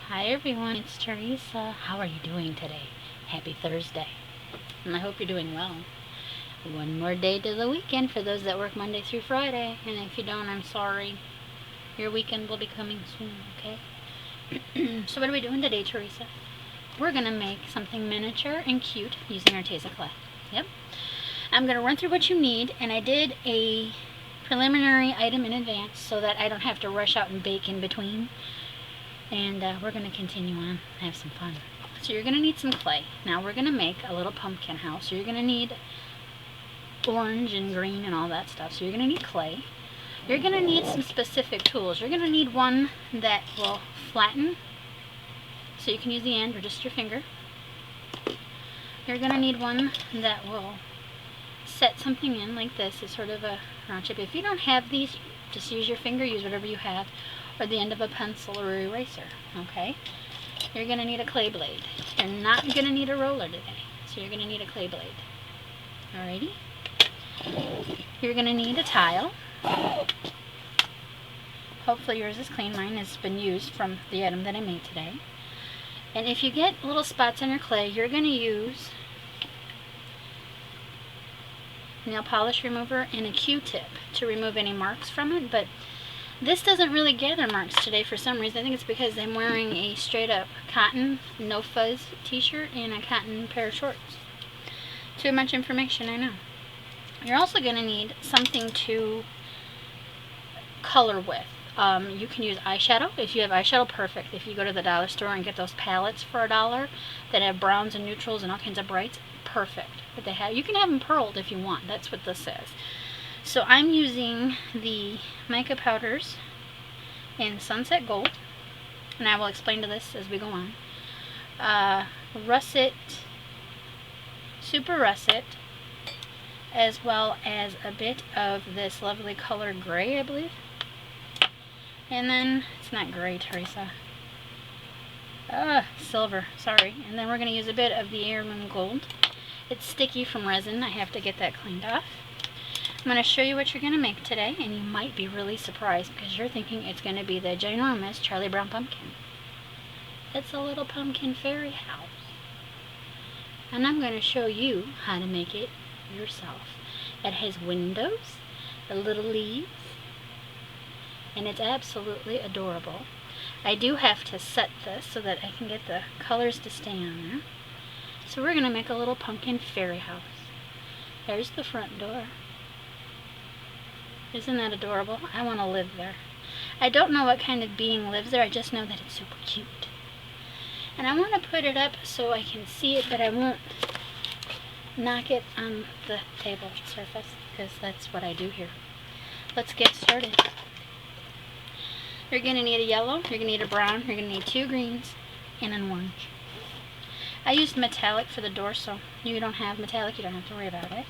Hi everyone, it's Teresa. How are you doing today? Happy Thursday. And I hope you're doing well. One more day to the weekend for those that work Monday through Friday. And if you don't, I'm sorry. Your weekend will be coming soon, okay? So what are we doing today, Teresa? We're going to make something miniature and cute using Arteza clay. Yep. I'm going to run through what you need, and I did a preliminary item in advance so that I don't have to rush out and bake in between. And we're going to continue on, have some fun. So you're going to need some clay. Now we're going to make a little pumpkin house. So you're going to need orange and green and all that stuff. So you're going to need clay. You're going to need some specific tools. You're going to need one that will flatten, so you can use the end or just your finger. You're going to need one that will set something in like this. It's sort of a round shape. If you don't have these, just use your finger, use whatever you have, or the end of a pencil or eraser, okay? You're going to need a clay blade. You're not going to need a roller today, so you're going to need a clay blade. Alrighty? You're going to need a tile. Hopefully yours is clean. Mine has been used from the item that I made today. And if you get little spots on your clay, you're going to use nail polish remover and a Q-tip to remove any marks from it, but this doesn't really gather marks today for some reason. I think it's because I'm wearing a straight up cotton, no fuzz t-shirt and a cotton pair of shorts. Too much information, I know. You're also going to need something to color with. You can use eyeshadow. If you have eyeshadow, perfect. If you go to the dollar store and get those palettes for $1 that have browns and neutrals and all kinds of brights, perfect. But they have, you can have them pearled if you want. That's what this says. So I'm using the Mica powders in Sunset Gold, and I will explain to this as we go on. Russet, Super Russet, as well as a bit of this lovely color gray, I believe. And then, it's not gray, Teresa. Silver, sorry. And then we're going to use a bit of the Heirloom Gold. It's sticky from resin. I have to get that cleaned off. I'm going to show you what you're going to make today, and you might be really surprised because you're thinking it's going to be the ginormous Charlie Brown pumpkin. It's a little pumpkin fairy house. And I'm going to show you how to make it yourself. It has windows, the little leaves, and it's absolutely adorable. I do have to set this so that I can get the colors to stay on there. So we're going to make a little pumpkin fairy house. There's the front door. Isn't that adorable? I want to live there. I don't know what kind of being lives there. I just know that it's super cute. And I want to put it up so I can see it, but I won't knock it on the table surface because that's what I do here. Let's get started. You're going to need a yellow, you're going to need a brown, you're going to need 2 greens, and an orange. I used metallic for the door, so you don't have metallic, you don't have to worry about it.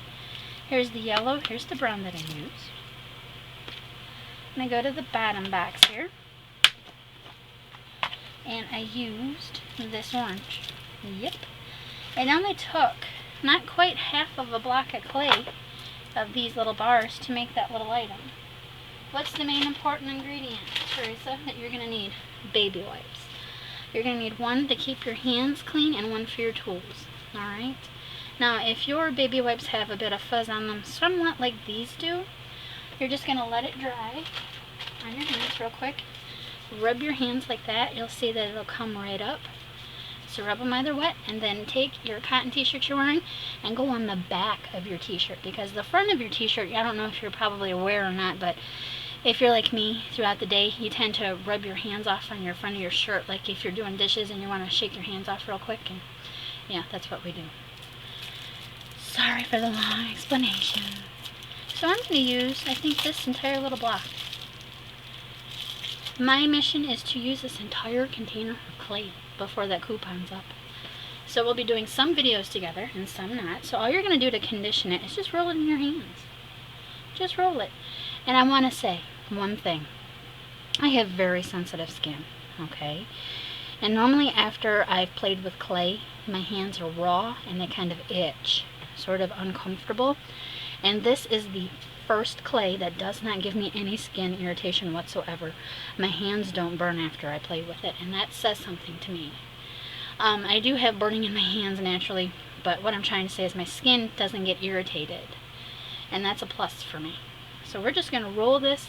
Here's the yellow, here's the brown that I use. I'm going to go to the bottom box here, and I used this orange. Yep. It only took not quite half of a block of clay of these little bars to make that little item. What's the main important ingredient, Teresa, that you're going to need? Baby wipes. You're going to need one to keep your hands clean and one for your tools. Alright? Now, if your baby wipes have a bit of fuzz on them, somewhat like these do, you're just going to let it dry on your hands real quick. Rub your hands like that. You'll see that it'll come right up. So rub them either wet, and then take your cotton t-shirt you're wearing and go on the back of your t-shirt, because the front of your t-shirt, I don't know if you're probably aware or not, but if you're like me throughout the day, you tend to rub your hands off on your front of your shirt, like if you're doing dishes and you want to shake your hands off real quick. And yeah, that's what we do. Sorry for the long explanation. So I'm going to use, I think, this entire little block. My mission is to use this entire container of clay before that coupon's up. So we'll be doing some videos together and some not. So all you're going to do to condition it is just roll it in your hands. Just roll it. And I want to say one thing. I have very sensitive skin, okay? And normally after I've played with clay, my hands are raw and they kind of itch, sort of uncomfortable. And this is the first clay that does not give me any skin irritation whatsoever. My hands don't burn after I play with it, and that says something to me. I do have burning in my hands naturally, but what I'm trying to say is my skin doesn't get irritated, and that's a plus for me. So we're just going to roll this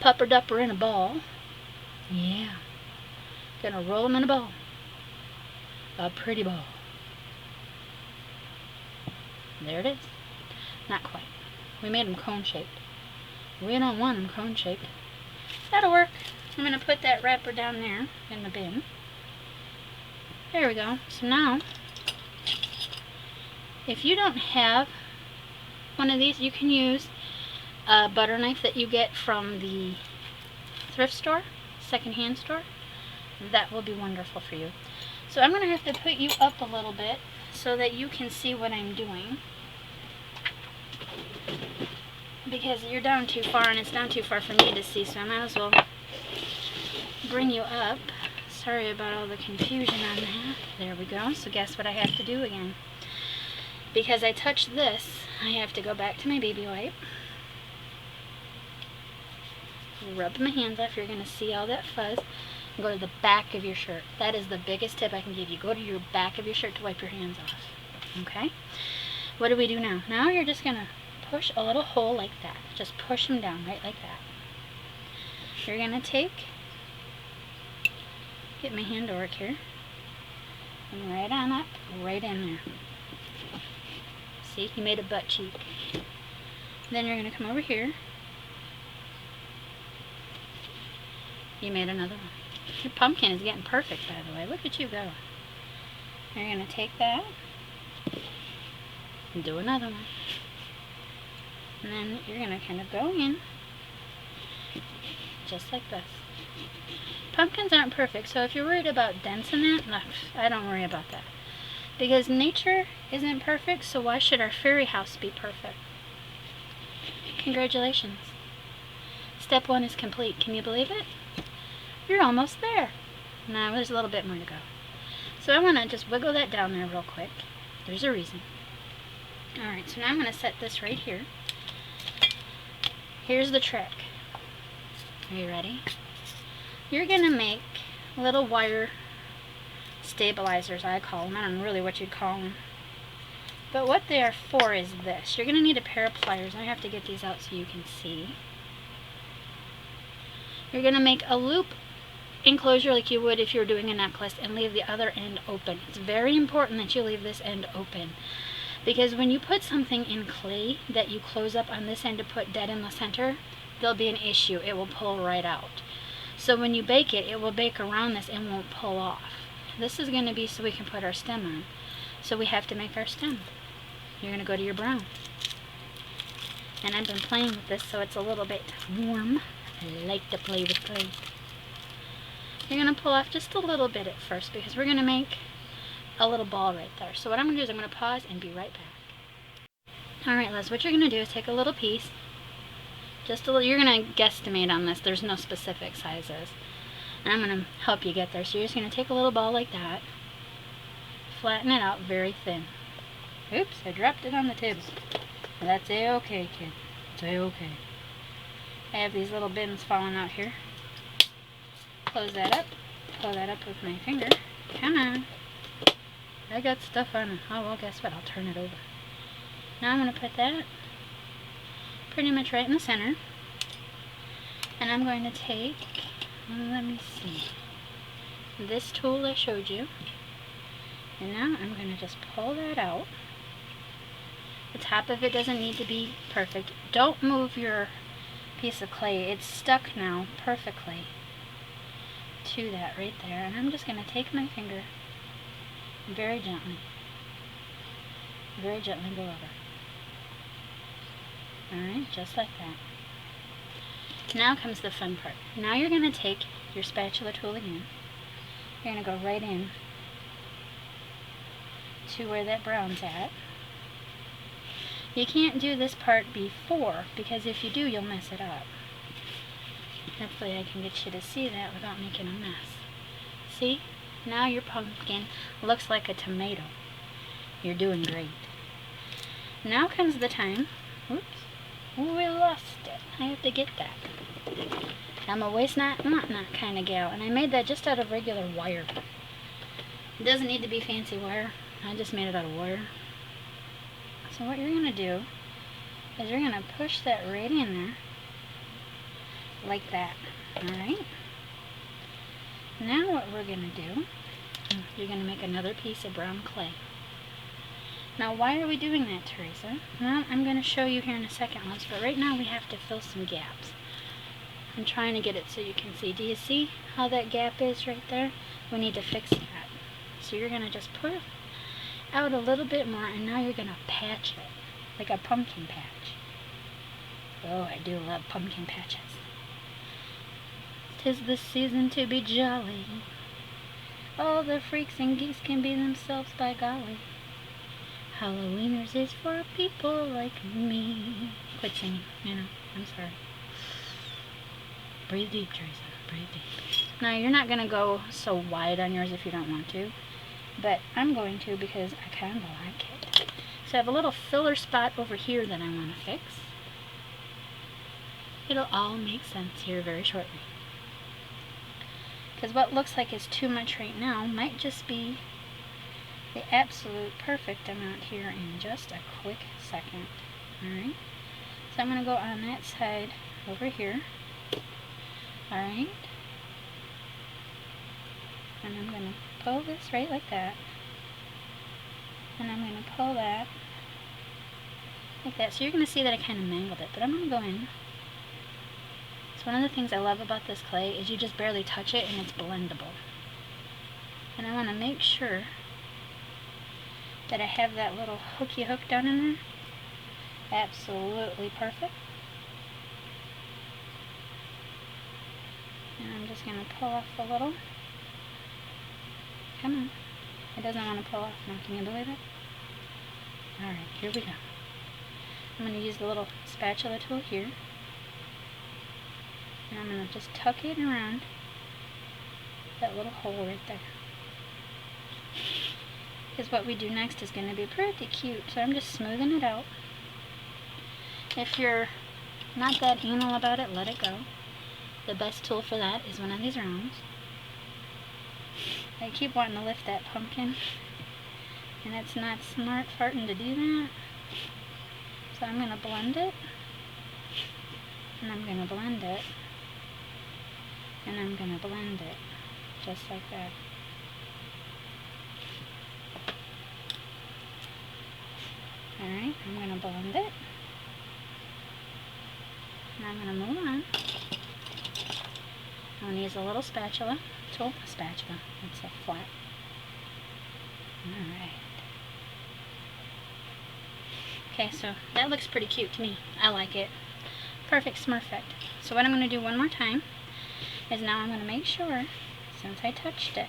pupper dupper in a ball. Yeah. Gonna roll them in a ball. A pretty ball. There it is. Not quite. We made them cone shaped. We don't want them cone shaped. That'll work. I'm gonna put that wrapper down there in the bin. There we go. So now, if you don't have one of these, you can use a butter knife that you get from the thrift store, secondhand store. That will be wonderful for you. So I'm going to have to put you up a little bit so that you can see what I'm doing, because you're down too far and it's down too far for me to see, so I might as well bring you up. Sorry about all the confusion on that. There we go. So guess what I have to do again? Because I touched this, I have to go back to my baby wipe, rub my hands off. You're going to see all that fuzz. And go to the back of your shirt. That is the biggest tip I can give you. Go to your back of your shirt to wipe your hands off. Okay? What do we do now? Now you're just going to push a little hole like that. Just push them down right like that. You're going to get my hand to work here, and right on up, right in there. See, you made a butt cheek. Then you're going to come over here. You made another one. Your pumpkin is getting perfect, by the way. Look at you go. You're going to take that and do another one. And then you're going to kind of go in just like this. Pumpkins aren't perfect, so if you're worried about dents in that, no, I don't worry about that. Because nature isn't perfect, so why should our fairy house be perfect? Congratulations. Step 1 is complete. Can you believe it? You're almost there. Now there's a little bit more to go. So I want to just wiggle that down there real quick. There's a reason. Alright, so now I'm going to set this right here. Here's the trick. Are you ready? You're going to make little wire stabilizers, I call them. I don't know really what you'd call them. But what they are for is this. You're going to need a pair of pliers. I have to get these out so you can see. You're going to make a loop enclosure like you would if you were doing a necklace and leave the other end open. It's very important that you leave this end open, because when you put something in clay that you close up on this end to put dead in the center, there'll be an issue. It will pull right out. So when you bake it, it will bake around this and won't pull off. This is going to be so we can put our stem on. So we have to make our stem. You're going to go to your brown. And I've been playing with this so it's a little bit warm. I like to play with clay. You're going to pull off just a little bit at first because we're going to make a little ball right there. So what I'm going to do is I'm going to pause and be right back. Alright, Liz, what you're going to do is take a little piece. Just a little, you're going to guesstimate on this. There's no specific sizes. And I'm going to help you get there. So you're just going to take a little ball like that. Flatten it out very thin. Oops, I dropped it on the table. That's a-okay, kid. It's a-okay. I have these little bins falling out here. Close that up. Pull that up with my finger. Come on. I got stuff on it. Oh, well, guess what? I'll turn it over. Now I'm going to put that pretty much right in the center. And I'm going to take, let me see, this tool I showed you. And now I'm going to just pull that out. The top of it doesn't need to be perfect. Don't move your piece of clay. It's stuck now perfectly to that right there. And I'm just going to take my finger very gently go over. Alright, just like that. Now comes the fun part. Now you're going to take your spatula tool again. You're going to go right in to where that brown's at. You can't do this part before, because if you do, you'll mess it up. Hopefully I can get you to see that without making a mess. See? Now your pumpkin looks like a tomato. You're doing great. Now comes the time, oops, Ooh, we lost it. I have to get that. I'm a waste not kind of gal, and I made that just out of regular wire. It doesn't need to be fancy wire. I just made it out of wire. So what you're going to do is you're going to push that right in there, like that. Alright? Now what we're going to do, you're going to make another piece of brown clay. Now why are we doing that, Teresa? Well, I'm going to show you here in a second, but right now we have to fill some gaps. I'm trying to get it so you can see. Do you see how that gap is right there? We need to fix that. So you're going to just put out a little bit more, and now you're going to patch it, like a pumpkin patch. Oh, I do love pumpkin patches. 'Tis the season to be jolly. All the freaks and geeks can be themselves, by golly. Halloweeners is for people like me. Quit singing, I'm sorry. Breathe deep, Teresa, breathe deep. Now, you're not going to go so wide on yours if you don't want to, but I'm going to because I kind of like it. So I have a little filler spot over here that I want to fix. It'll all make sense here very shortly. Because what looks like is too much right now might just be the absolute perfect amount here in just a quick second. Alright? So I'm going to go on that side over here. Alright? And I'm going to pull this right like that. And I'm going to pull that like that. So you're going to see that I kind of mangled it, but I'm going to go in. So one of the things I love about this clay is you just barely touch it and it's blendable. And I want to make sure that I have that little hooky hook down in there. Absolutely perfect. And I'm just going to pull off a little. Come on. It doesn't want to pull off now. Can you believe it? Alright, here we go. I'm going to use the little spatula tool here. And I'm going to just tuck it around that little hole right there. Because what we do next is going to be pretty cute. So I'm just smoothing it out. If you're not that anal about it, let it go. The best tool for that is one of these rounds. I keep wanting to lift that pumpkin, and it's not smart farting to do that. So I'm going to blend it, and I'm going to blend it, and I'm going to blend it, just like that. Alright, I'm going to blend it, and I'm going to move on. I'm going to use a little spatula tool. Spatula. It's a flat. Alright. Okay, so that looks pretty cute to me. I like it. Perfect, smurfect. So what I'm going to do one more time is now I'm going to make sure, since I touched it,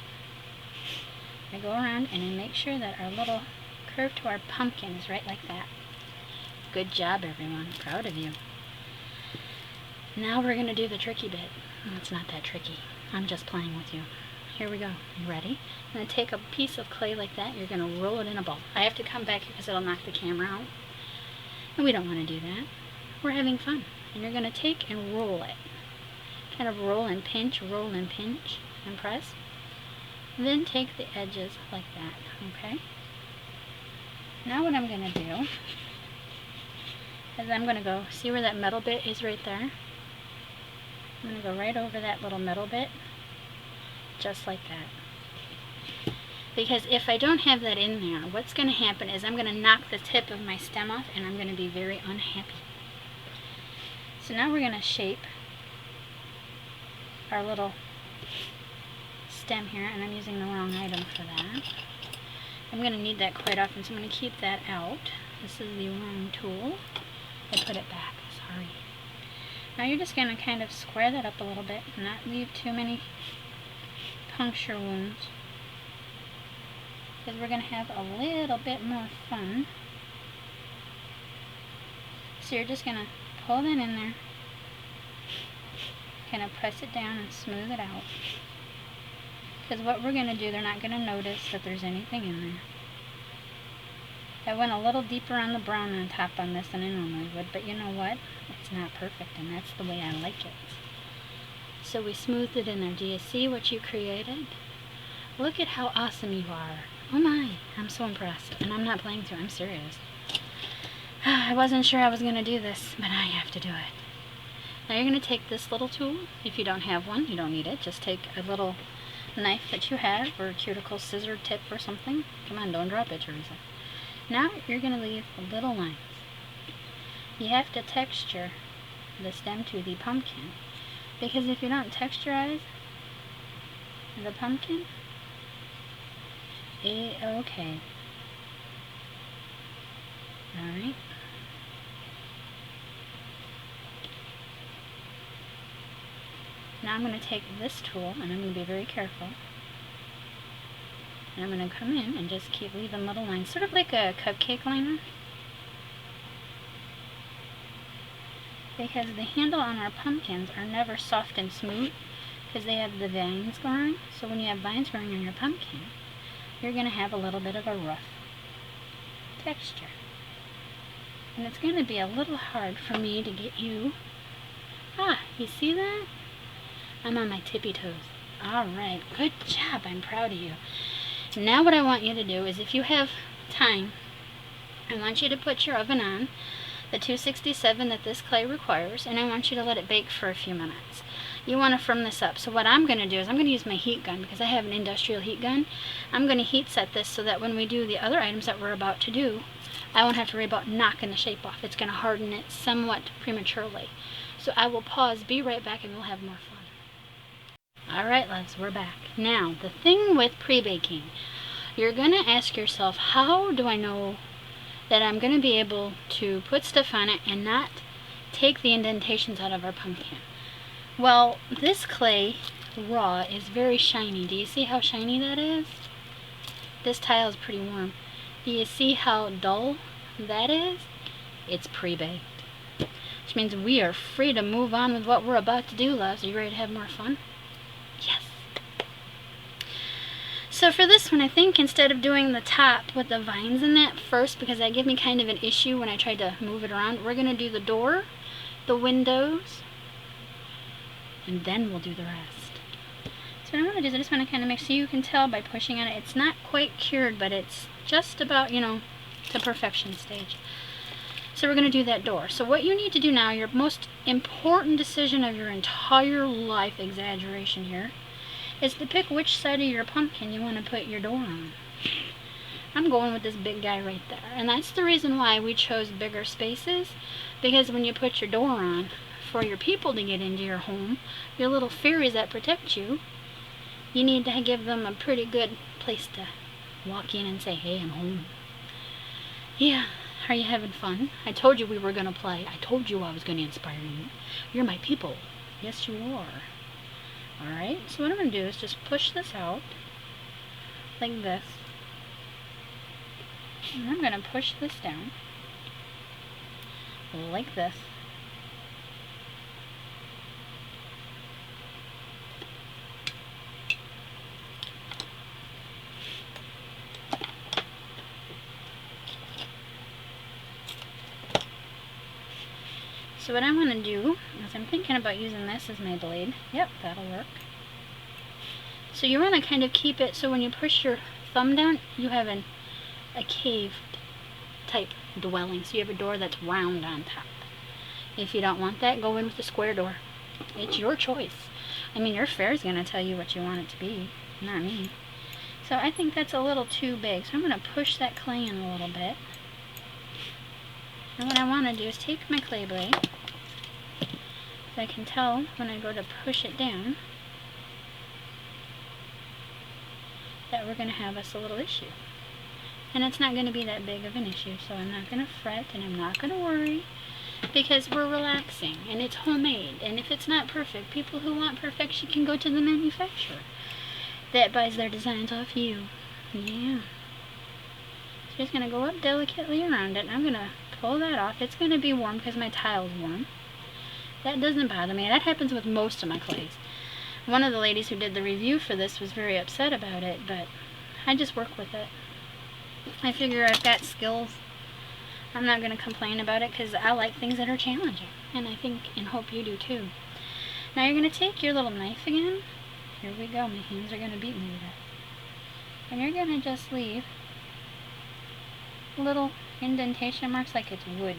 I go around and I make sure that our little curve to our pumpkin is right like that. Good job, everyone. Proud of you. Now we're going to do the tricky bit. It's not that tricky. I'm just playing with you. Here we go. You ready? I'm going to take a piece of clay like that. You're going to roll it in a ball. I have to come back here because it'll knock the camera out. And we don't want to do that. We're having fun. And you're going to take and roll it. Kind of roll and pinch, and press. And then take the edges like that. Okay? Now what I'm going to do is I'm going to go, see where that metal bit is right there? I'm going to go right over that little metal bit, just like that. Because if I don't have that in there, what's going to happen is I'm going to knock the tip of my stem off and I'm going to be very unhappy. So now we're going to shape our little stem here, and I'm using the wrong item for that. I'm going to need that quite often, so I'm going to keep that out. This is the wrong tool. I put it back, sorry. Now you're just going to kind of square that up a little bit and not leave too many puncture wounds, because we're going to have a little bit more fun. So you're just going to pull that in there, kind of press it down and smooth it out. Because what we're going to do, they're not going to notice that there's anything in there. I went a little deeper on the brown on top on this than I normally would, but you know what? It's not perfect, and that's the way I like it. So we smoothed it in there. Do you see what you created? Look at how awesome you are. Oh my, I'm so impressed. And I'm not playing to, I'm serious. I wasn't sure I was going to do this, but I have to do it. Now you're going to take this little tool. If you don't have one, you don't need it. Just take a little knife that you have, or a cuticle scissor tip or something. Come on, don't drop it, Teresa. Now you're going to leave little lines. You have to texture the stem to the pumpkin, because if you don't texturize the pumpkin, okay. Alright. Now I'm going to take this tool, and I'm going to be very careful. And I'm going to come in and just keep leaving little lines, sort of like a cupcake liner. Because the handle on our pumpkins are never soft and smooth, because they have the vines growing. So when you have vines growing on your pumpkin, you're going to have a little bit of a rough texture. And it's going to be a little hard for me to get you. You see that? I'm on my tippy toes. Alright, good job. I'm proud of you. Now what I want you to do is, if you have time, I want you to put your oven on the 267 that this clay requires, and I want you to let it bake for a few minutes. You want to firm this up. So what I'm going to do is I'm going to use my heat gun, because I have an industrial heat gun. I'm going to heat set this so that when we do the other items that we're about to do, I won't have to worry about knocking the shape off. It's going to harden it somewhat prematurely. So I will pause, be right back, and we'll have more fun. Alright, loves, we're back. Now, the thing with pre-baking, you're going to ask yourself, how do I know that I'm going to be able to put stuff on it and not take the indentations out of our pumpkin? Well, this clay raw is very shiny. Do you see how shiny that is? This tile is pretty warm. Do you see how dull that is? It's pre-baked. Which means we are free to move on with what we're about to do, loves. Are you ready to have more fun? Yes. So for this one, I think instead of doing the top with the vines in that first, because that gave me kind of an issue when I tried to move it around, we're going to do the door, the windows, and then we'll do the rest. So what I want to do is I just want to kind of make sure you can tell by pushing on it. It's not quite cured, but it's just about, you know, to perfection stage. So we're going to do that door. So what you need to do now, your most important decision of your entire life, exaggeration here, is to pick which side of your pumpkin you want to put your door on. I'm going with this big guy right there. And that's the reason why we chose bigger spaces, because when you put your door on, for your people to get into your home, your little fairies that protect you, you need to give them a pretty good place to walk in and say, hey, I'm home. Yeah. Are you having fun? I told you we were going to play. I told you I was going to inspire you. You're my people. Yes, you are. Alright, so what I'm going to do is just push this out like this. And I'm going to push this down like this. So what I want to do is I'm thinking about using this as my blade. Yep, that'll work. So you want to kind of keep it so when you push your thumb down, you have a caved type dwelling. So you have a door that's round on top. If you don't want that, go in with a square door. It's your choice. I mean, your fair's going to tell you what you want it to be, not me. So I think that's a little too big. So I'm going to push that clay in a little bit. And what I want to do is take my clay blade, so I can tell when I go to push it down that we're going to have us a little issue. And it's not going to be that big of an issue, so I'm not going to fret and I'm not going to worry, because we're relaxing and it's homemade. And if it's not perfect, people who want perfection can go to the manufacturer that buys their designs off you. Yeah. So just going to go up delicately around it, and I'm going to pull that off. It's going to be warm because my tile's warm. That doesn't bother me. That happens with most of my clays. One of the ladies who did the review for this was very upset about it, but I just work with it. I figure I've got skills. I'm not going to complain about it because I like things that are challenging. And I think and hope you do too. Now you're going to take your little knife again. Here we go. My hands are going to beat me with it. And you're going to just leave little indentation marks like it's wood.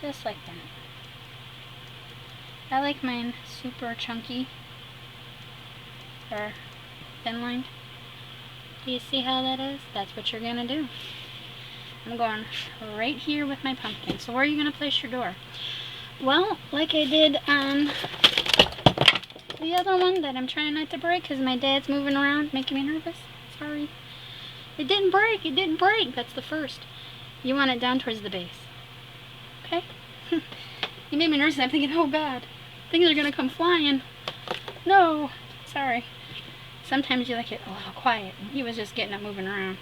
Just like that. I like mine super chunky or thin lined. Do you see how that is? That's what you're going to do. I'm going right here with my pumpkin. So where are you going to place your door? Well, like I did on the other one that I'm trying not to break because my dad's moving around making me nervous. Sorry. It didn't break. It didn't break. That's the first. You want it down towards the base. Okay? You made me nervous. I'm thinking, oh God, things are going to come flying. No. Sorry. Sometimes you like it a little quiet. He was just getting up moving around.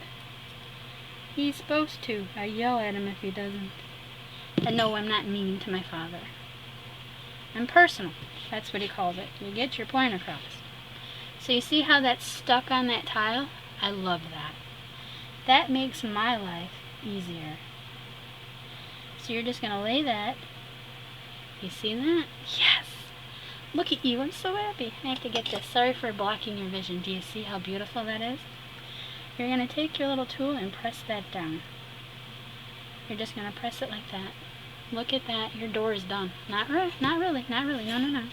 He's supposed to. I yell at him if he doesn't. And no, I'm not mean to my father. I'm personal. That's what he calls it. You get your point across. So you see how that's stuck on that tile? I love that. That makes my life easier. So you're just going to lay that. You see that? Yes! Look at you. I'm so happy. I have to get this. Sorry for blocking your vision. Do you see how beautiful that is? You're going to take your little tool and press that down. You're just going to press it like that. Look at that. Your door is done. Not really. Not really. Not really. No, no, no.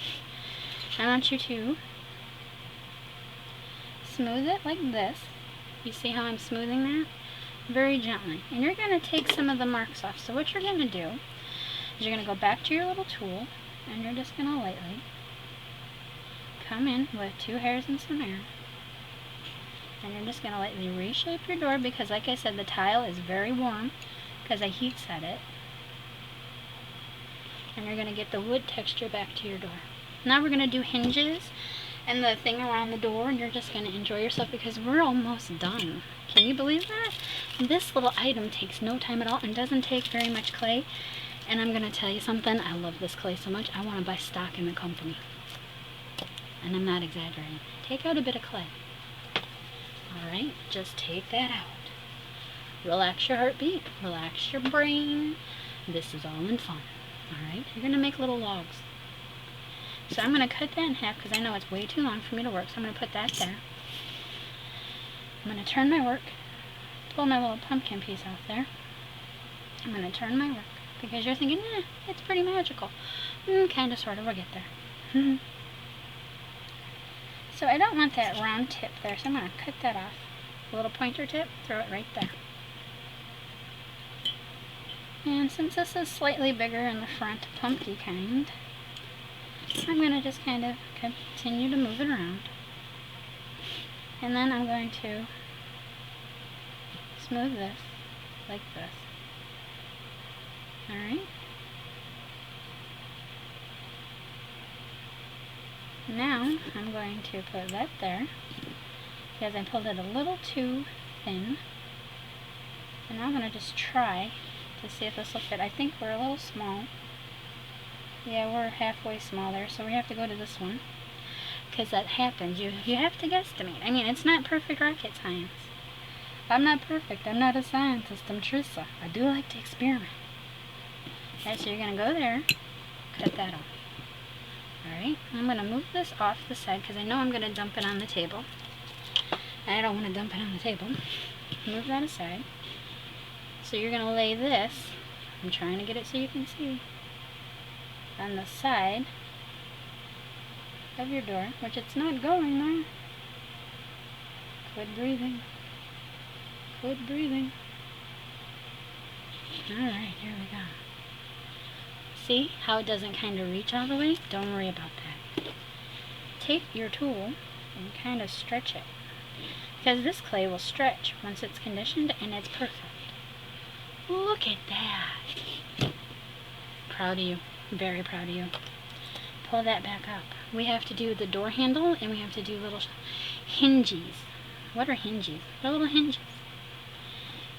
I want you to smooth it like this. You see how I'm smoothing that? Very gently. And you're going to take some of the marks off. So what you're going to do is you're going to go back to your little tool and you're just going to lightly come in with 2 hairs and some air. And you're just going to lightly reshape your door because, like I said, the tile is very warm because I heat set it. And you're going to get the wood texture back to your door. Now we're going to do hinges and the thing around the door, and you're just going to enjoy yourself because we're almost done. Can you believe that? This little item takes no time at all and doesn't take very much clay. And I'm going to tell you something. I love this clay so much. I want to buy stock in the company. And I'm not exaggerating. Take out a bit of clay. Alright, just take that out. Relax your heartbeat. Relax your brain. This is all in fun. Alright, you're going to make little logs. So I'm going to cut that in half because I know it's way too long for me to work. So I'm going to put that there. I'm going to turn my work. Pull my little pumpkin piece out there. I'm going to turn my work because you're thinking, it's pretty magical. Kind of, sort of, we'll get there. So I don't want that round tip there, so I'm going to cut that off. A little pointer tip, throw it right there. And since this is slightly bigger in the front, pumpkin kind, I'm going to just kind of continue to move it around. And then I'm going to smooth this like this. Alright? Now I'm going to put that there because I pulled it a little too thin. And now I'm going to just try to see if this will fit. I think we're a little small. Yeah, we're halfway small there, so we have to go to this one. Because that happens. You have to guesstimate. I mean, it's not perfect rocket science. I'm not perfect. I'm not a scientist. I'm Teresa. I do like to experiment. Alright, so you're going to go there, cut that off. Alright, I'm going to move this off the side because I know I'm going to dump it on the table. And I don't want to dump it on the table. Move that aside. So you're going to lay this, I'm trying to get it so you can see, on the side of your door, which it's not going there. Quit breathing. Quit breathing. Alright, here we go. See how it doesn't kind of reach all the way? Don't worry about that. Take your tool and kind of stretch it. Because this clay will stretch once it's conditioned and it's perfect. Look at that. Proud of you. Very proud of you. Pull that back up. We have to do the door handle and we have to do little hinges. What are hinges? They're little hinges.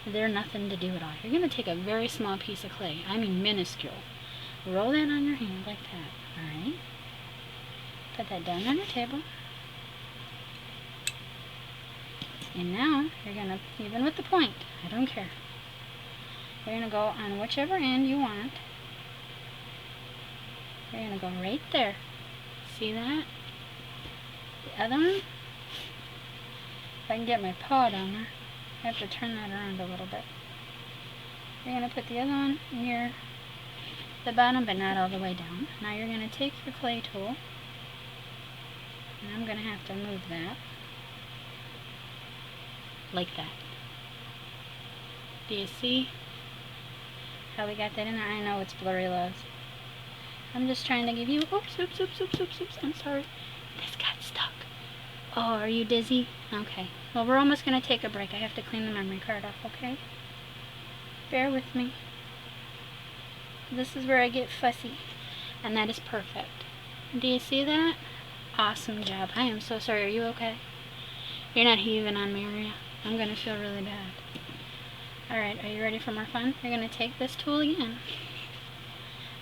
They're nothing to do at all. You're going to take a very small piece of clay. I mean minuscule. Roll that on your hand like that. Alright. Put that down on your table. And now you're going to, even with the point, I don't care. You're going to go on whichever end you want. You're going to go right there. See that? The other one. If I can get my paw down there. I have to turn that around a little bit. You're going to put the other one near the bottom, but not all the way down. Now you're going to take your clay tool. And I'm going to have to move that. Like that. Do you see how we got that in there? I know it's blurry, loves. I'm just trying to give you... Oops. I'm sorry. This got stuck. Oh, are you dizzy? Okay. Well, we're almost going to take a break. I have to clean the memory card off, okay? Bear with me. This is where I get fussy. And that is perfect. Do you see that? Awesome job. I am so sorry. Are you okay? You're not heaving on me, are you? I'm going to feel really bad. Alright, are you ready for more fun? You're going to take this tool again.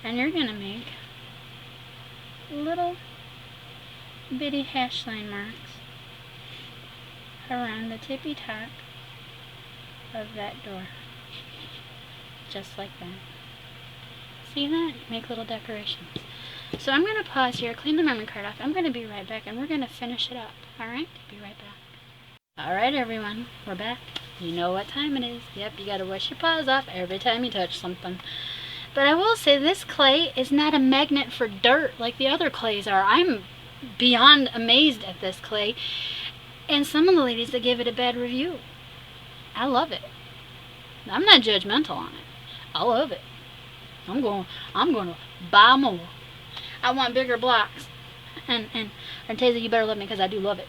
And you're going to make little bitty hash line marks around the tippy top of that door. Just like that. See that? Make little decorations. So I'm going to pause here, clean the memory card off. I'm going to be right back and we're going to finish it up. Alright? Be right back. Alright everyone, we're back. You know what time it is. Yep, you gotta wash your paws off every time you touch something. But I will say this clay is not a magnet for dirt like the other clays are. I'm beyond amazed at this clay. And some of the ladies that give it a bad review. I love it. I'm not judgmental on it. I love it. I'm gonna buy more. I want bigger blocks. And Arteza, you better love me because I do love it.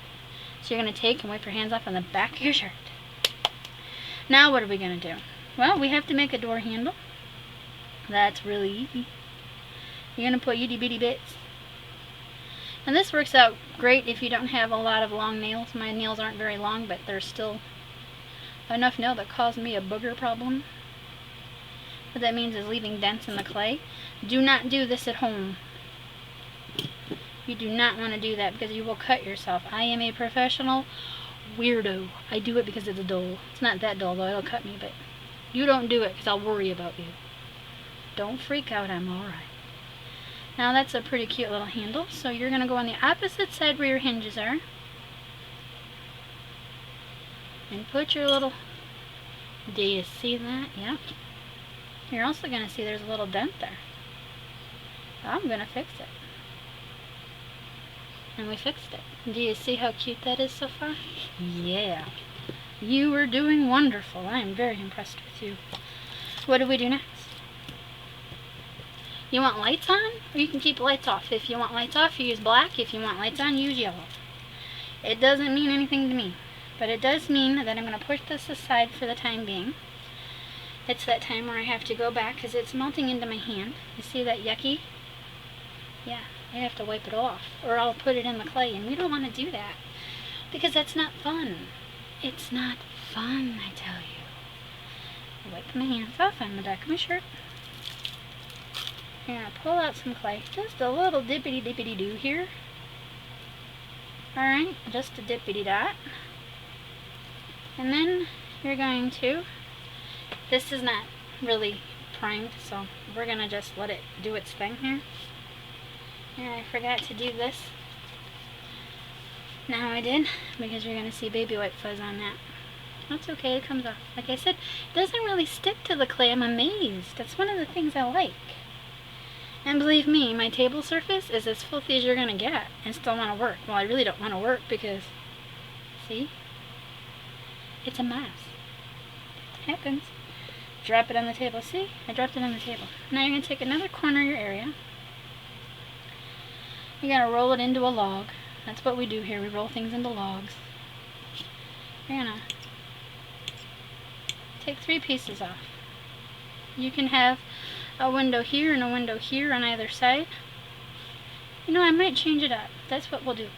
So you're going to take and wipe your hands off on the back of your shirt. Now what are we going to do? Well, we have to make a door handle. That's really easy. You're going to put itty bitty bits. And this works out great if you don't have a lot of long nails. My nails aren't very long, but there's still enough nail that caused me a booger problem. What that means is leaving dents in the clay. Do not do this at home. You do not want to do that because you will cut yourself. I am a professional weirdo. I do it because it's dull. It's not that dull though, it'll cut me, but you don't do it because I'll worry about you. Don't freak out, I'm alright. Now that's a pretty cute little handle, so you're going to go on the opposite side where your hinges are. And put your little... Do you see that? Yep. You're also going to see there's a little dent there. I'm going to fix it. And we fixed it. Do you see how cute that is so far? Yeah. You are doing wonderful. I am very impressed with you. What do we do next? You want lights on? Or you can keep lights off. If you want lights off, you use black. If you want lights on, use yellow. It doesn't mean anything to me. But it does mean that I'm going to push this aside for the time being. It's that time where I have to go back because it's melting into my hand. You see that yucky? Yeah. I have to wipe it off, or I'll put it in the clay, and we don't want to do that, because that's not fun. It's not fun, I tell you. Wipe my hands off on the back of my shirt. I'm going to pull out some clay, just a little dippity-dippity-doo here. Alright, just a dippity-dot. And then you're going to, this is not really primed, so we're going to just let it do its thing here. And I forgot to do this. Now I did, because you're going to see baby white fuzz on that. That's okay, it comes off. Like I said, it doesn't really stick to the clay. I'm amazed. That's one of the things I like. And believe me, my table surface is as filthy as you're going to get and still want to work. Well, I really don't want to work because, see? It's a mess. It happens. Drop it on the table. See? I dropped it on the table. Now you're going to take another corner of your area. You're going to roll it into a log. That's what we do here. We roll things into logs. You're going to take 3 pieces off. You can have a window here and a window here on either side. You know, I might change it up. That's what we'll do.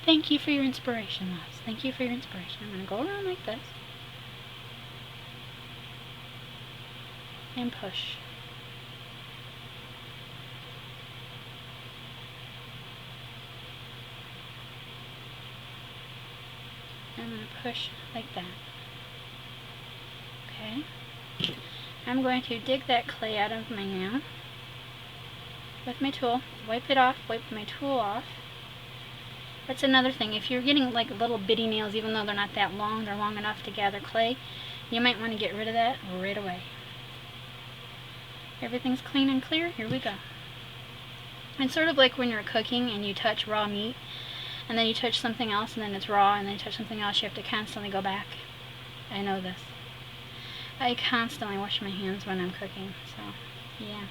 Thank you for your inspiration, loves. Thank you for your inspiration. I'm going to go around like this. And push. I'm going to push like that. Okay. I'm going to dig that clay out of my nail with my tool. Wipe it off, wipe my tool off. That's another thing. If you're getting like little bitty nails, even though they're not that long, they're long enough to gather clay, you might want to get rid of that right away. Everything's clean and clear. Here we go. It's sort of like when you're cooking and you touch raw meat, and then you touch something else, and then it's raw, and then you touch something else, you have to constantly go back. I know this. I constantly wash my hands when I'm cooking, so yeah.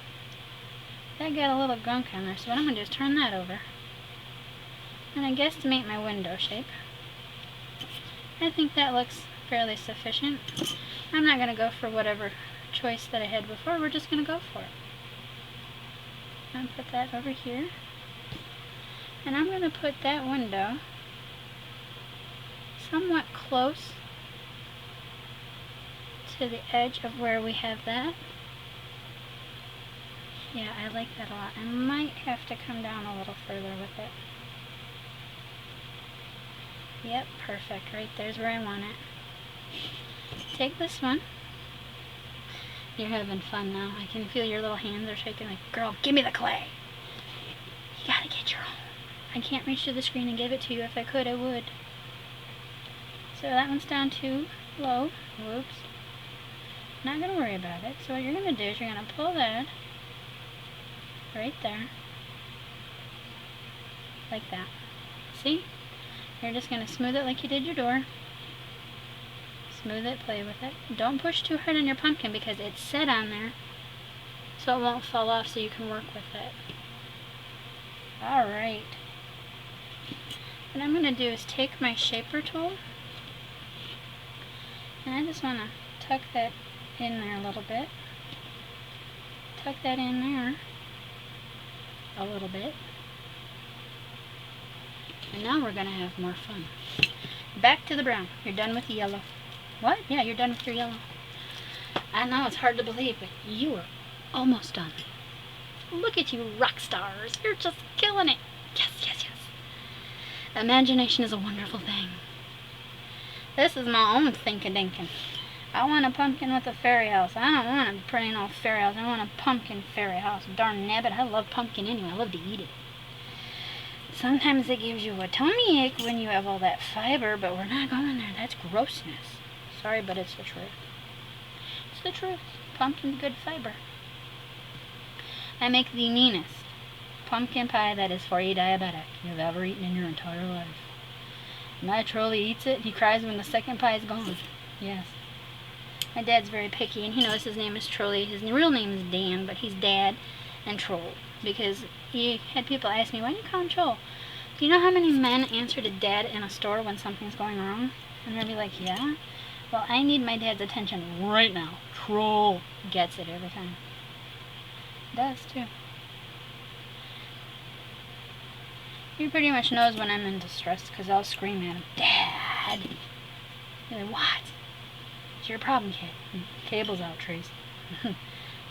That got a little gunk on there, so what I'm going to do is turn that over. And I guesstimate my window shape. I think that looks fairly sufficient. I'm not going to go for whatever choice that I had before, we're just going to go for it. And put that over here. And I'm going to put that window somewhat close to the edge of where we have that. Yeah, I like that a lot. I might have to come down a little further with it. Yep, perfect. Right there's where I want it. Take this one. You're having fun now. I can feel your little hands are shaking like, girl, give me the clay. You gotta get your own. I can't reach to the screen and give it to you. If I could, I would. So that one's down too low. Whoops. Not gonna worry about it. So what you're gonna do is you're gonna pull that right there. Like that. See? You're just gonna smooth it like you did your door. Smooth it, play with it. Don't push too hard on your pumpkin because it's set on there, so it won't fall off, so you can work with it. Alright. What I'm going to do is take my shaper tool, and I just want to tuck that in there a little bit. Tuck that in there a little bit. And now we're going to have more fun. Back to the brown. You're done with the yellow. What? Yeah, you're done with your yellow. I know, it's hard to believe, but you are almost done. Look at you, rock stars. You're just killing it. Yes, yes, yes. Imagination is a wonderful thing. This is my own thinking. I want a pumpkin with a fairy house. I don't want a plain old fairy house. I want a pumpkin fairy house. Darn nabbit, I love pumpkin anyway. I love to eat it. Sometimes it gives you a tummy ache when you have all that fiber, but we're not going there. That's grossness. Sorry, but it's the truth. It's the truth. Pumpkin's good fiber. I make the meanest pumpkin pie that is for a diabetic you've ever eaten in your entire life. My trolley eats it. He cries when the second pie is gone. Yes. My dad's very picky, and he knows his name is Trolley. His real name is Dan, but he's Dad and Troll. Because he had people ask me, why do you call him Troll? Do you know how many men answer to Dad in a store when something's going wrong? And they'll be like, yeah? Well, I need my dad's attention right now. Troll gets it every time. Does too. He pretty much knows when I'm in distress because I'll scream at him, Dad! He's like, what? It's your problem, kid. Cable's out, Trace.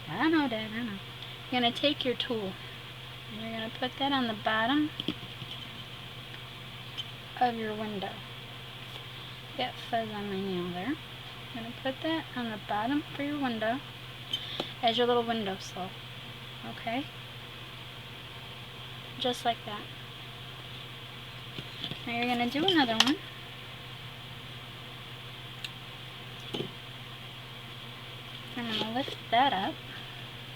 I know, Dad, I know. You're going to take your tool and you're going to put that on the bottom of your window. Got fuzz on my nail there. I'm going to put that on the bottom for your window as your little windowsill. Okay? Just like that. Now you're going to do another one. I'm going to lift that up.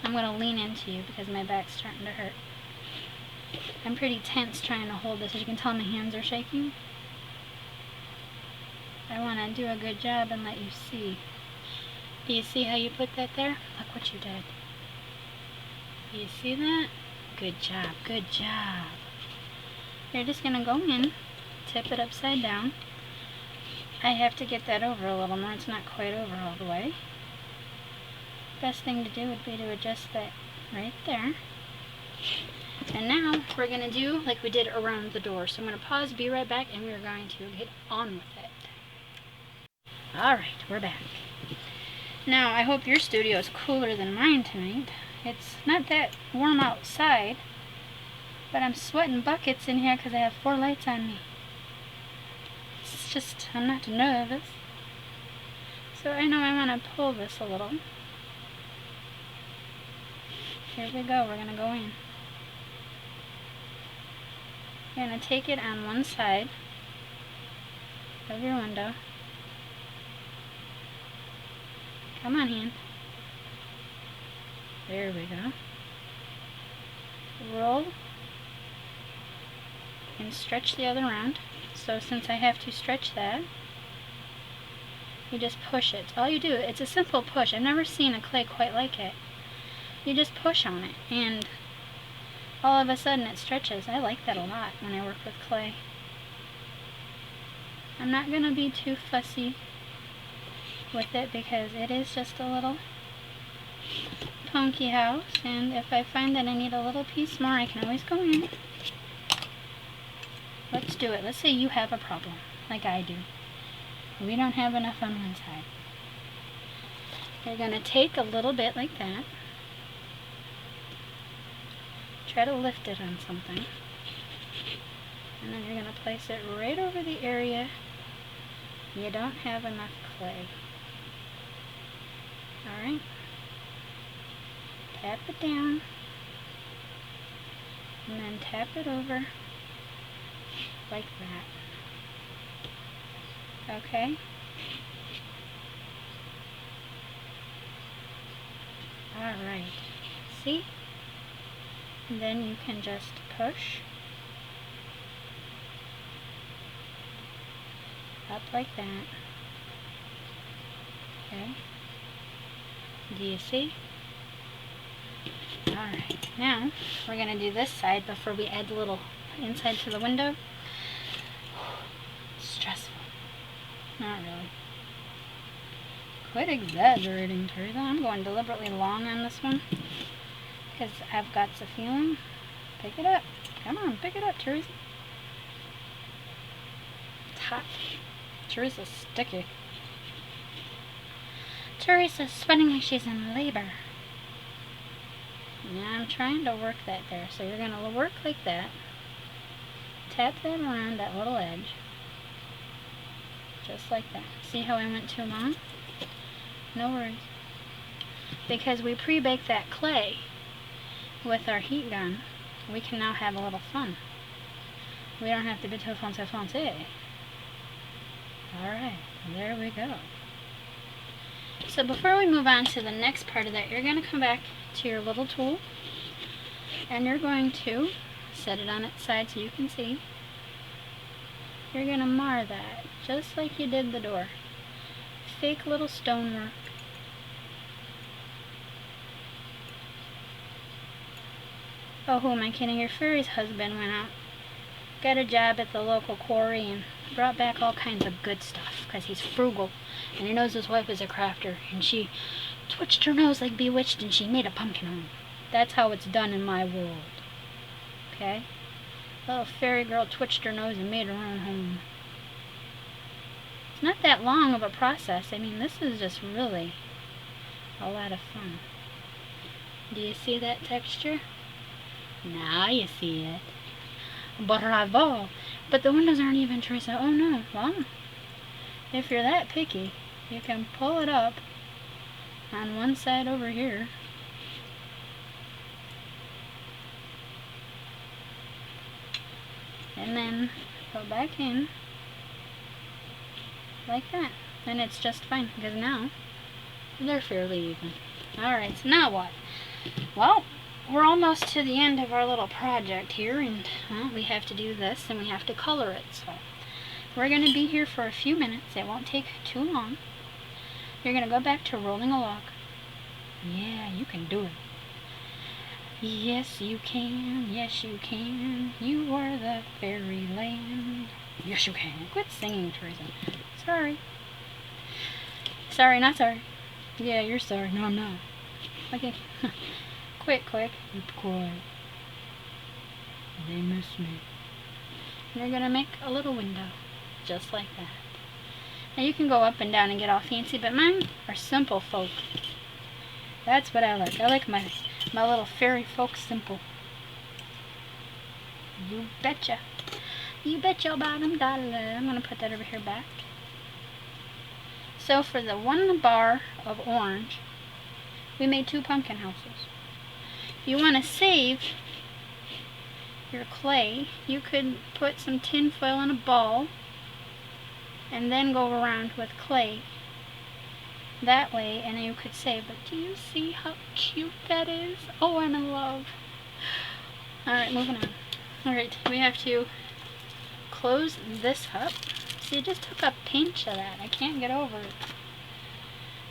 I'm going to lean into you because my back's starting to hurt. I'm pretty tense trying to hold this. As you can tell, my hands are shaking. I want to do a good job and let you see. Do you see how you put that there? Look what you did. Do you see that? Good job, good job. You're just going to go in, tip it upside down. I have to get that over a little more. It's not quite over all the way. Best thing to do would be to adjust that right there. And now we're going to do like we did around the door. So I'm going to pause, be right back, and we're going to get on with it. Alright, we're back. Now, I hope your studio is cooler than mine tonight. It's not that warm outside, but I'm sweating buckets in here because I have 4 lights on me. It's just, I'm not nervous. So I know I want to pull this a little. Here we go, we're going to go in. You're going to take it on one side of your window. Come on, hand. There we go. Roll and stretch the other round. So since I have to stretch that, you just push it. All you do, it's a simple push. I've never seen a clay quite like it. You just push on it and all of a sudden it stretches. I like that a lot when I work with clay. I'm not going to be too fussy with it because it is just a little punky house, and if I find that I need a little piece more, I can always go in. Let's do it. Let's say you have a problem, like I do. We don't have enough on one side. You're going to take a little bit like that. Try to lift it on something. And then you're going to place it right over the area you don't have enough clay. Alright? Tap it down. And then tap it over like that. Okay? Alright. See? And then you can just push up like that. Okay? Do you see? Alright, now we're going to do this side before we add the little inside to the window. Stressful. Not really. Quite exaggerating, Teresa. I'm going deliberately long on this one because I've got the feeling. Pick it up. Come on, pick it up, Teresa. It's hot. Teresa's sticky. Teresa's sweating like she's in labor. Now I'm trying to work that there. So you're going to work like that. Tap that around that little edge. Just like that. See how I went too long? No worries. Because we pre-baked that clay with our heat gun, we can now have a little fun. We don't have to be too fancy. Alright, there we go. So before we move on to the next part of that, you're going to come back to your little tool and you're going to set it on its side so you can see. You're going to mar that just like you did the door. Fake little stonework. Oh, who am I kidding? Your fairy's husband went out, got a job at the local quarry and brought back all kinds of good stuff because he's frugal and he knows his wife is a crafter, and she twitched her nose like bewitched and she made a pumpkin home. That's how it's done in my world. Okay? Little fairy girl twitched her nose and made her own home. It's not that long of a process. I mean, this is just really a lot of fun. Do you see that texture? Now you see it. Bravo! But the windows aren't even, Teresa. Oh no. Well, if you're that picky, you can pull it up on one side over here. And then go back in like that. And it's just fine because now they're fairly even. Alright, so now what? Well, we're almost to the end of our little project here, and well, we have to do this and we have to color it. So we're going to be here for a few minutes. It won't take too long. You're going to go back to rolling a log. Yeah, you can do it. Yes, you can. Yes, you can. You are the fairyland. Yes, you can. Quit singing, Teresa. Sorry. Sorry, not sorry. Yeah, you're sorry. No, I'm not. Okay. Quick. Be quiet. They miss me. You're going to make a little window. Just like that. Now you can go up and down and get all fancy, but mine are simple folk. That's what I like. I like my little fairy folk simple. You betcha. You bet your bottom dollar. I'm going to put that over here back. So for the 1 bar of orange, we made 2 pumpkin houses. If you want to save your clay, you could put some tin foil in a ball and then go around with clay that way, and you could save. But do you see how cute that is? Oh, I'm in love. Alright, moving on. Alright, we have to close this up. See, it just took a pinch of that. I can't get over it.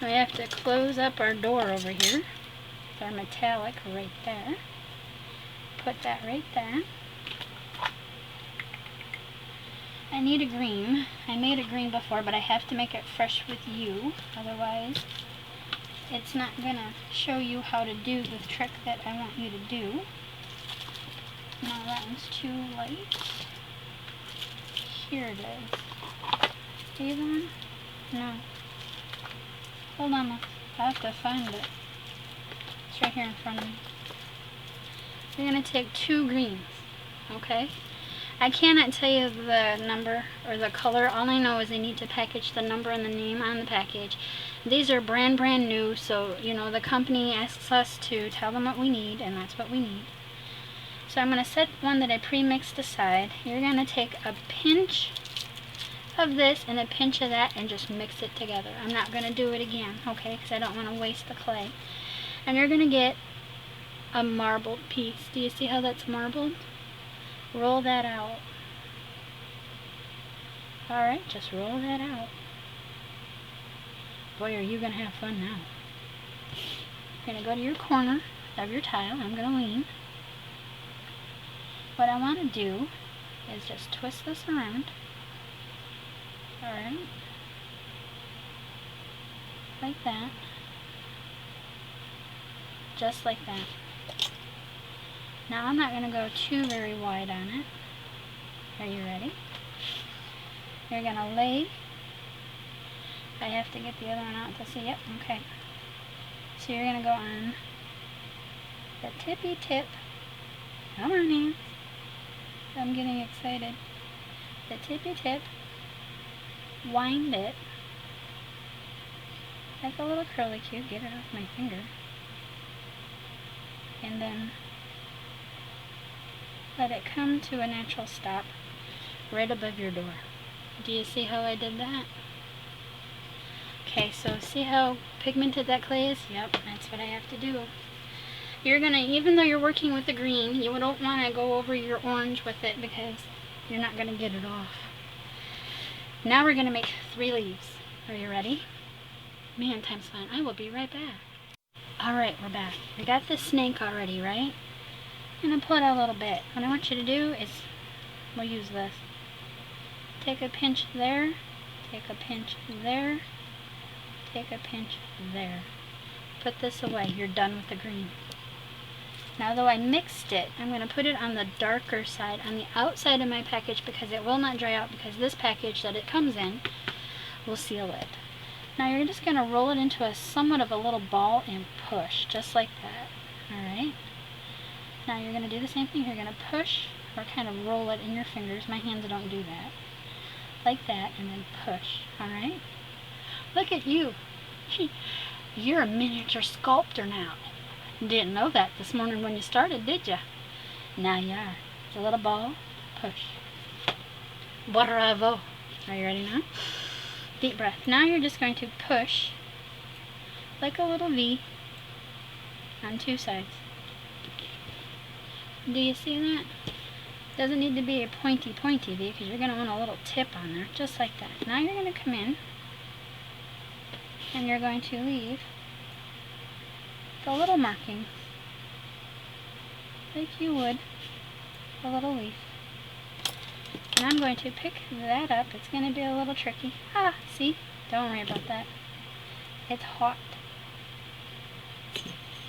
We have to close up our door over here. Our metallic right there. Put that right there. I need a green. I made a green before, but I have to make it fresh with you. Otherwise, it's not gonna show you how to do the trick that I want you to do. No, that one's too light. Here it is. See that one? No. Hold on, I have to find it. It's right here in front of me. We're going to take 2 greens, okay? I cannot tell you the number or the color. All I know is I need to package the number and the name on the package. These are brand new, so, you know, the company asks us to tell them what we need, and that's what we need. So I'm going to set one that I pre-mixed aside. You're going to take a pinch of this and a pinch of that and just mix it together. I'm not going to do it again, okay, because I don't want to waste the clay. And you're going to get a marbled piece. Do you see how that's marbled? Roll that out. Alright, just roll that out. Boy, are you going to have fun now. You're going to go to your corner of your tile. I'm going to lean. What I want to do is just twist this around. Alright. Like that. Just like that. Now I'm not going to go too very wide on it. Are you ready? You're going to lay. I have to get the other one out to see. Yep, okay. So you're going to go on the tippy tip. Come on, hands. I'm getting excited. The tippy tip. Wind it. Like a little curly cue. Get it off my finger. And then let it come to a natural stop right above your door. Do you see how I did that? Okay, so see how pigmented that clay is? Yep, that's what I have to do. You're gonna, even though you're working with the green, you don't want to go over your orange with it because you're not gonna get it off. Now we're gonna make 3 leaves. Are you ready? Man, time's flying. I will be right back. Alright, we're back. We got the snake already, right? I'm gonna pull it out a little bit. What I want you to do is, we'll use this. Take a pinch there, take a pinch there, take a pinch there. Put this away. You're done with the green. Now, though I mixed it, I'm going to put it on the darker side, on the outside of my package, because it will not dry out, because this package that it comes in will seal it. Now you're just going to roll it into a somewhat of a little ball and push, just like that. Alright? Now you're going to do the same thing. You're going to push, or kind of roll it in your fingers. My hands don't do that. Like that, and then push. Alright? Look at you. You're a miniature sculptor now. Didn't know that this morning when you started, did you? Now you are. It's a little ball. Push. Bravo. Are you ready now? Deep breath. Now you're just going to push like a little V on 2 sides. Do you see that? Doesn't need to be a pointy V because you're going to want a little tip on there, just like that. Now you're going to come in and you're going to leave the little marking, like you would a little leaf. And I'm going to pick that up. It's going to be a little tricky. Ah, see? Don't worry about that. It's hot.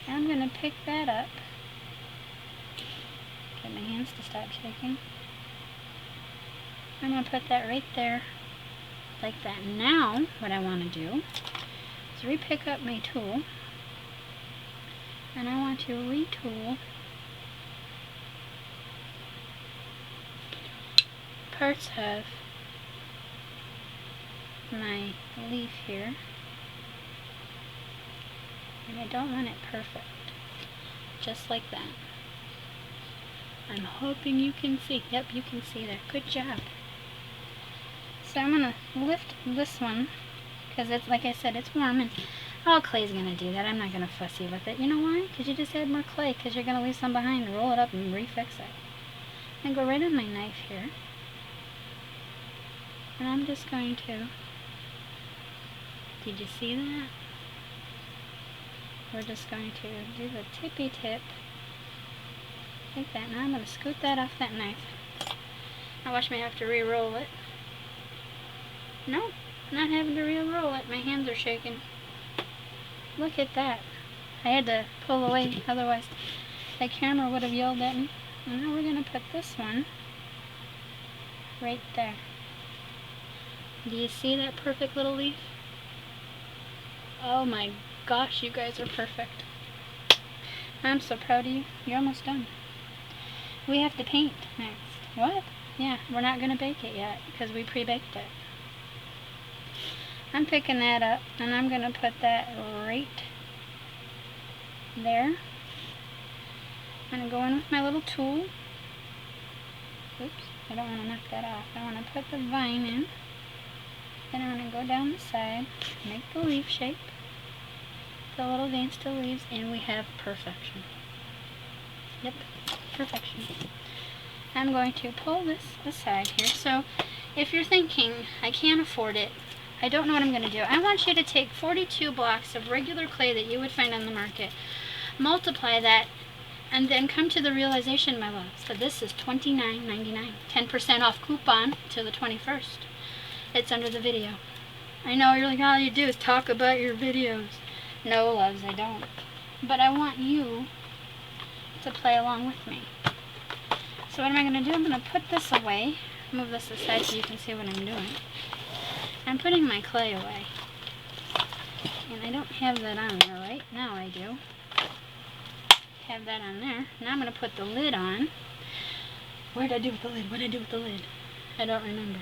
And I'm going to pick that up. Get my hands to stop shaking. I'm going to put that right there, like that. Now, what I want to do is re-pick up my tool. And I want to retool, parts of my leaf here. And I don't want it perfect. Just like that. I'm hoping you can see. Yep, you can see that. Good job. So I'm going to lift this one, because it's, like I said, it's warm, and all clay's going to do that. I'm not going to fussy with it. You know why? Because you just add more clay, because you're going to leave some behind. Roll it up and refix it. And go right on my knife here. And I'm just going to, did you see that? We're just going to do the tippy tip. Like that. Now I'm going to scoot that off that knife. Now watch me have to re-roll it. No, not having to re-roll it. My hands are shaking. Look at that. I had to pull away, otherwise the camera would have yelled at me. And now we're going to put this one right there. Do you see that perfect little leaf? Oh my gosh, you guys are perfect. I'm so proud of you. You're almost done. We have to paint next. What? Yeah, we're not going to bake it yet because we pre-baked it. I'm picking that up and I'm going to put that right there. I'm going to go in with my little tool. Oops, I don't want to knock that off. I want to put the vine in. Then I'm going to go down the side, make the leaf shape. The little veins to the leaves, and we have perfection. Yep, perfection. I'm going to pull this aside here. So if you're thinking, I can't afford it, I don't know what I'm going to do, I want you to take 42 blocks of regular clay that you would find on the market, multiply that, and then come to the realization, my loves, that this is $29.99, 10% off coupon till the 21st. It's under the video. I know you're like, all you do is talk about your videos. No, loves, I don't. But I want you to play along with me. So what am I going to do? I'm going to put this away. Move this aside so you can see what I'm doing. I'm putting my clay away. And I don't have that on there, right? Now I do. Have that on there. Now I'm going to put the lid on. What did I do with the lid? What did I do with the lid? I don't remember.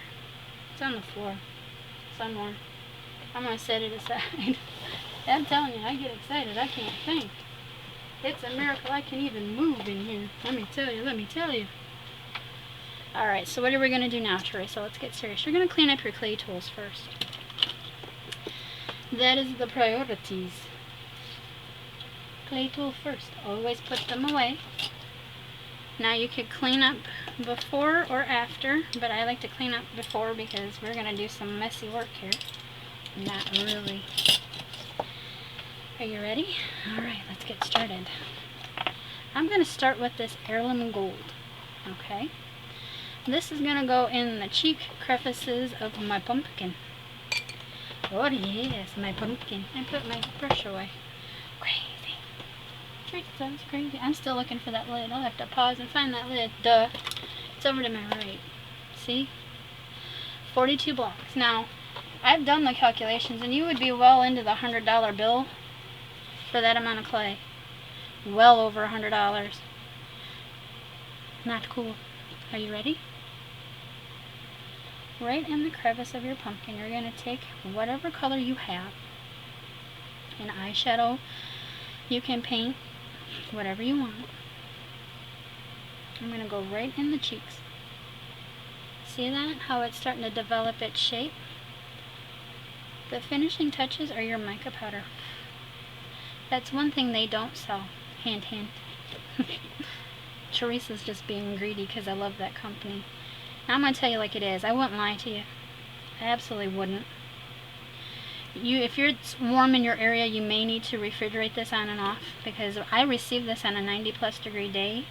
It's on the floor. Somewhere. I'm going to set it aside. I'm telling you, I get excited. I can't think. It's a miracle I can even move in here. Let me tell you, let me tell you. Alright, so what are we going to do now, Teresa? Let's get serious. You're going to clean up your clay tools first. That is the priorities. Clay tool first. Always put them away. Now you could clean up before or after, but I like to clean up before because we're going to do some messy work here. Not really. Are you ready? Alright, let's get started. I'm going to start with this heirloom gold. Okay? This is going to go in the cheek crevices of my pumpkin. Oh yes, my pumpkin. I put my brush away. Crazy. That's crazy. I'm still looking for that lid. I'll have to pause and find that lid. Duh. It's over to my right. See? 42 blocks. Now, I've done the calculations, and you would be well into the $100 bill for that amount of clay. Well over $100. Not cool. Are you ready? Right in the crevice of your pumpkin, you're going to take whatever color you have. An eyeshadow, you can paint whatever you want. I'm going to go right in the cheeks. See that? How it's starting to develop its shape? The finishing touches are your mica powder. That's one thing they don't sell. Hint, hint. Teresa's just being greedy because I love that company. Now I'm going to tell you like it is. I wouldn't lie to you. I absolutely wouldn't. If you're warm in your area, you may need to refrigerate this on and off, because I received this on a 90+ degree day,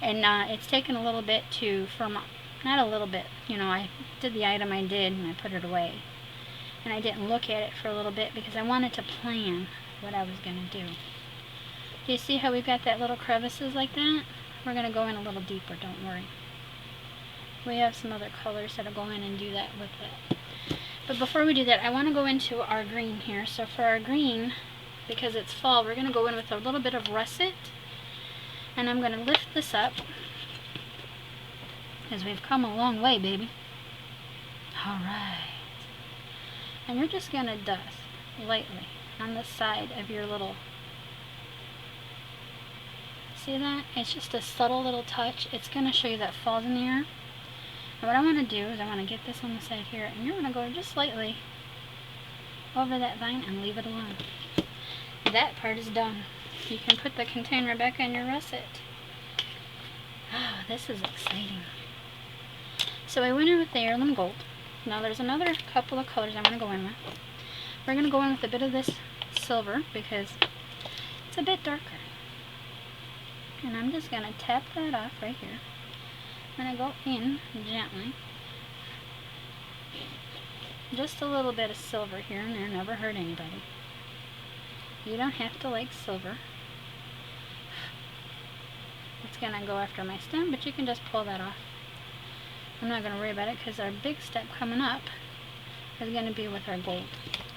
and it's taken a little bit to firm up. Not a little bit. You know, I did the item I did and I put it away. And I didn't look at it for a little bit because I wanted to plan what I was going to do. Do you see how we've got that little crevices like that? We're going to go in a little deeper, don't worry. We have some other colors that'll go in and do that with it. But before we do that, I want to go into our green here. So for our green, because it's fall, we're going to go in with a little bit of russet. And I'm going to lift this up because we've come a long way, baby. Alright. And you're just going to dust lightly on the side of your little... See that? It's just a subtle little touch. It's going to show you that falls in the air. And what I want to do is I want to get this on the side here, and you're going to go just slightly over that vine and leave it alone. That part is done. You can put the container back on your russet. Oh, this is exciting. So I went in with the heirloom gold. Now there's another couple of colors I'm going to go in with. We're going to go in with a bit of this silver because it's a bit darker. And I'm just going to tap that off right here. I'm going to go in gently. Just a little bit of silver here and there, never hurt anybody. You don't have to like silver. It's going to go after my stem, but you can just pull that off. I'm not going to worry about it because our big step coming up is going to be with our gold.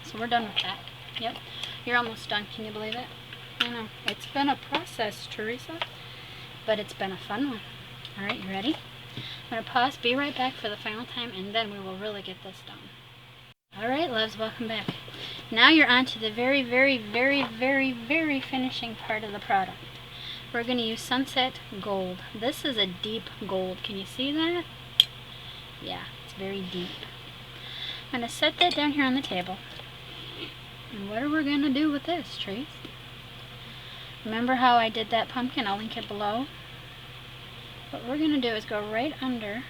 So we're done with that. Yep, you're almost done. Can you believe it? I know. It's been a process, Teresa, but it's been a fun one. Alright, you ready? I'm going to pause, be right back for the final time, and then we will really get this done. Alright, loves, welcome back. Now you're on to the very, very, very, very, very finishing part of the product. We're going to use Sunset Gold. This is a deep gold. Can you see that? Yeah, it's very deep. I'm going to set that down here on the table. And what are we going to do with this, Trace? Remember how I did that pumpkin? I'll link it below. What we're going to do is go right under.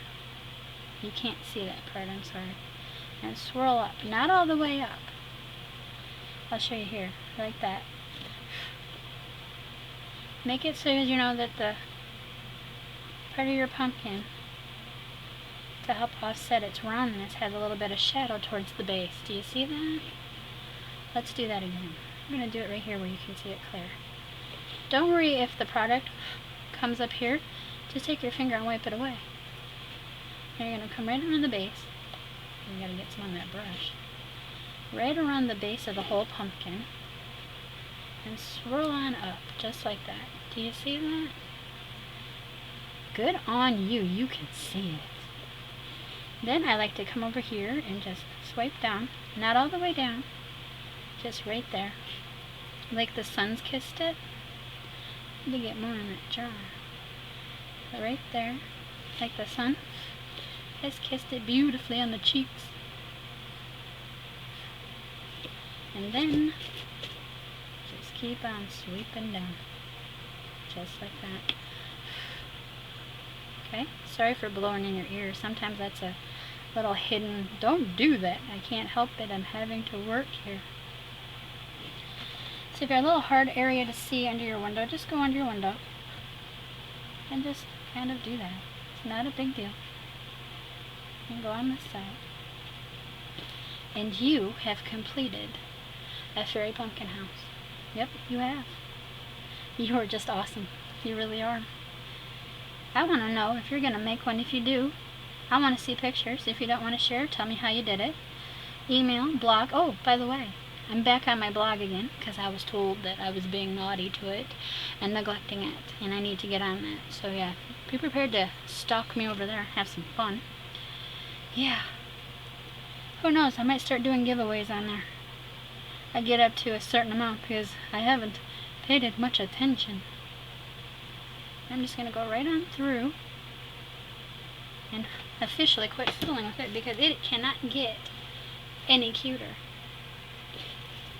You can't see that part, I'm sorry. And swirl up. Not all the way up. I'll show you here. Like that. Make it so you know that the part of your pumpkin, to help offset its roundness, has a little bit of shadow towards the base. Do you see that? Let's do that again. I'm going to do it right here where you can see it clear. Don't worry if the product comes up here. Just take your finger and wipe it away. And you're going to come right around the base. You got to get some on that brush. Right around the base of the whole pumpkin. And swirl on up, just like that. Do you see that? Good on you. You can see it. Then I like to come over here and just swipe down. Not all the way down. Just right there. Like the sun's kissed it. To get more in that jar. Right there. Like the sun has kissed it beautifully on the cheeks. And then just keep on sweeping down. Just like that. Okay? Sorry for blowing in your ears. Sometimes that's a little hidden. Don't do that. I can't help it. I'm having to work here. So if you're a little hard area to see under your window, just go under your window. And just kind of do that. It's not a big deal. And go on this side. And you have completed a fairy pumpkin house. Yep, you have. You are just awesome. You really are. I want to know if you're going to make one. If you do, I want to see pictures. If you don't want to share, tell me how you did it. Email, blog. Oh, by the way, I'm back on my blog again because I was told that I was being naughty to it and neglecting it, and I need to get on that. So yeah, be prepared to stalk me over there, have some fun. Yeah. Who knows, I might start doing giveaways on there. I get up to a certain amount because I haven't paid it much attention. I'm just going to go right on through and officially quit fiddling with it because it cannot get any cuter.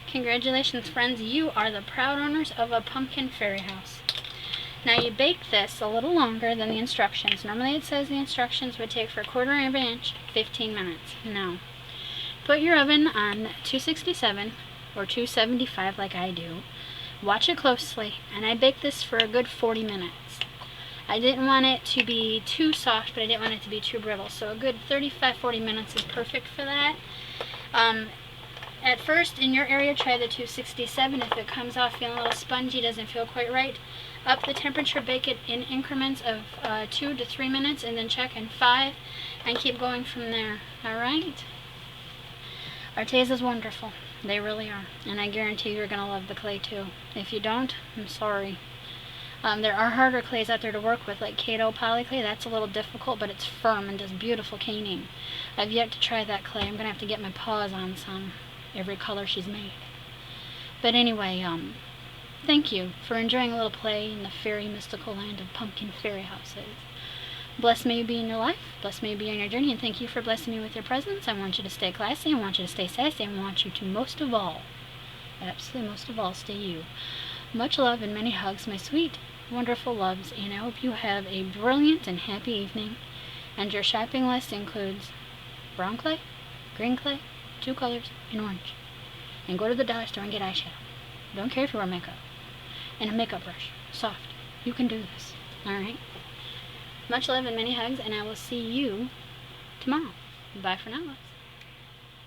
Congratulations, friends. You are the proud owners of a pumpkin fairy house. Now you bake this a little longer than the instructions. Normally it says the instructions would take for a quarter of an inch, 15 minutes. No. Put your oven on 267 or 275 like I do. Watch it closely, and I baked this for a good 40 minutes. I didn't want it to be too soft, but I didn't want it to be too brittle. So a good 35-40 minutes is perfect for that. At first, in your area, try the 267. If it comes off feeling a little spongy, doesn't feel quite right, up the temperature, bake it in increments of 2 to 3 minutes, and then check in 5, and keep going from there. Alright? Arteza's wonderful. They really are. And I guarantee you're going to love the clay too. If you don't, I'm sorry. There are harder clays out there to work with, like Kato poly clay. That's a little difficult, but it's firm and does beautiful caning. I've yet to try that clay. I'm gonna have to get my paws on some, every color she's made. But anyway, thank you for enjoying a little play in the fairy mystical land of pumpkin fairy houses. Blessed may you be in your life, blessed may you be on your journey, and thank you for blessing me with your presence. I want you to stay classy, I want you to stay sassy, I want you to most of all, absolutely most of all, stay you. Much love and many hugs, my sweet, wonderful loves, and I hope you have a brilliant and happy evening. And your shopping list includes brown clay, green clay, 2 colors, and orange. And go to the dollar store and get eyeshadow. Don't care if you wear makeup. And a makeup brush. Soft. You can do this. Alright? Much love and many hugs, and I will see you tomorrow. Bye for now, loves.